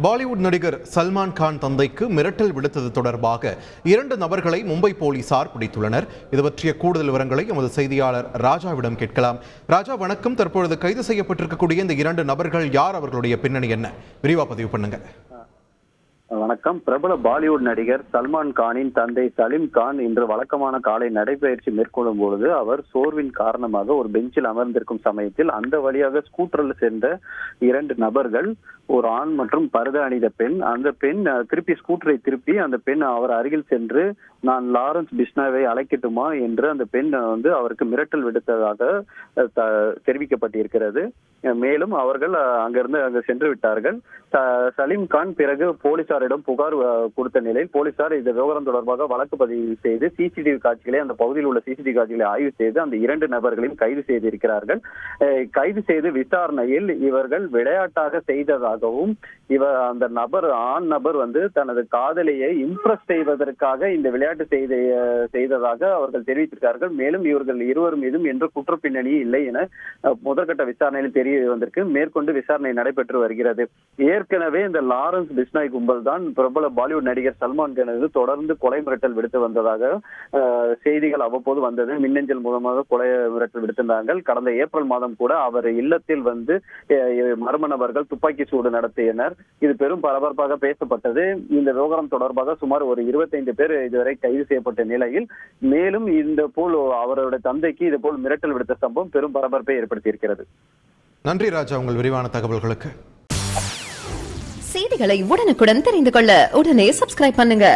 பாலிவுட் நடிகர் சல்மான் கான் தந்தைக்கு மிரட்டல் விடுத்தது தொடர்பாக 2 நபர்களை மும்பை போலீசார் பிடித்துள்ளனர். இது பற்றிய கூடுதல் விவரங்களை எமது செய்தியாளர் ராஜாவிடம் கேட்கலாம். ராஜா வணக்கம். தற்பொழுது கைது செய்யப்பட்டிருக்கக்கூடிய இந்த 2 நபர்கள் யார், அவர்களுடைய பின்னணி என்ன, விரிவா பதிவு பண்ணுங்க. வணக்கம். பிரபல பாலிவுட் நடிகர் சல்மான் கானின் தந்தை சலீம் கான் இன்று வழக்கமான காலை நடைபயிற்சி மேற்கொள்ளும் பொழுது அவர் சோர்வின் காரணமாக ஒரு பெஞ்சில் அமர்ந்திருக்கும் சமயத்தில் அந்த வழியாக ஸ்கூட்டரில் சென்ற 2 நபர்கள், ஒரு ஆண் மற்றும் பர்தா அணிந்த பெண், அந்த பெண் ஸ்கூட்டரை திருப்பி அந்த பெண் அவர் அருகில் சென்று நான் லாரன்ஸ் பிஷ்னாவை அழைக்கட்டுமா என்று அந்த பெண் அவருக்கு மிரட்டல் விடுத்ததாக தெரிவிக்கப்பட்டிருக்கிறது. மேலும் அவர்கள் அங்கிருந்து சென்று விட்டார்கள். சலீம் கான் பிறகு போலீசாரிடம் புகார் கொடுத்த நிலையில் போலீசார் இந்த விவகாரம் தொடர்பாக வழக்கு பதிவு செய்து சிசிடிவி காட்சிகளை, அந்த பகுதியில் உள்ள சிசிடிவி காட்சிகளை ஆய்வு செய்து அந்த 2 நபர்களையும் கைது செய்திருக்கிறார்கள். கைது செய்து விசாரணையில் இவர்கள் விளையாட்டாக செய்ததாகவும் அந்த ஆண் நபர் தனது காதலியை இம்ப்ரெஸ் செய்வதற்காக இந்த விளையாட்டு செய்ததாக அவர்கள் தெரிவித்திருக்கிறார்கள். மேலும் இவர்கள் இருவரும் மீதும் என்ற குற்ற பின்னணி இல்லை என முதற்கட்ட விசாரணையில் தெரிய வந்திருக்கு. மேற்கொண்டு விசாரணை நடைபெற்று வருகிறது. ஏற்கனவே இந்த லாரன்ஸ் பிஷ்னாய் கும்பல் தான் பிரபல பாலிவுட் நடிகர் சல்மான் கானுக்கு தொடர்ந்து கொலை மிரட்டல் விடுத்து வந்ததாக செய்திகள் அவ்வப்போது வந்தது. மின்னஞ்சல் மூலமாக கொலை மிரட்டல் விடுத்திருந்தார்கள். கடந்த ஏப்ரல் மாதம் கூட அவர் இல்லத்தில் மர்ம நபர்கள் துப்பாக்கி சூடு நடத்தினர். இது பெரும் பரபரப்பாக பேசப்பட்டது. இந்த விவகாரம் தொடர்பாக சுமார் ஒரு 25 பேர் இதுவரை கைது செய்யப்பட்ட நிலையில் மேலும் இந்த போல் அவருடைய தந்தைக்கு இது போல் மிரட்டல் விடுத்த சம்பவம் பெரும் பரபரப்பை ஏற்படுத்தியிருக்கிறது. நன்றி ராஜா, உங்கள் விரிவான தகவல்களுக்கு. செய்திகளை உடனுக்குடன் தெரிந்து கொள்ள உடனே சப்ஸ்கிரைப் பண்ணுங்க.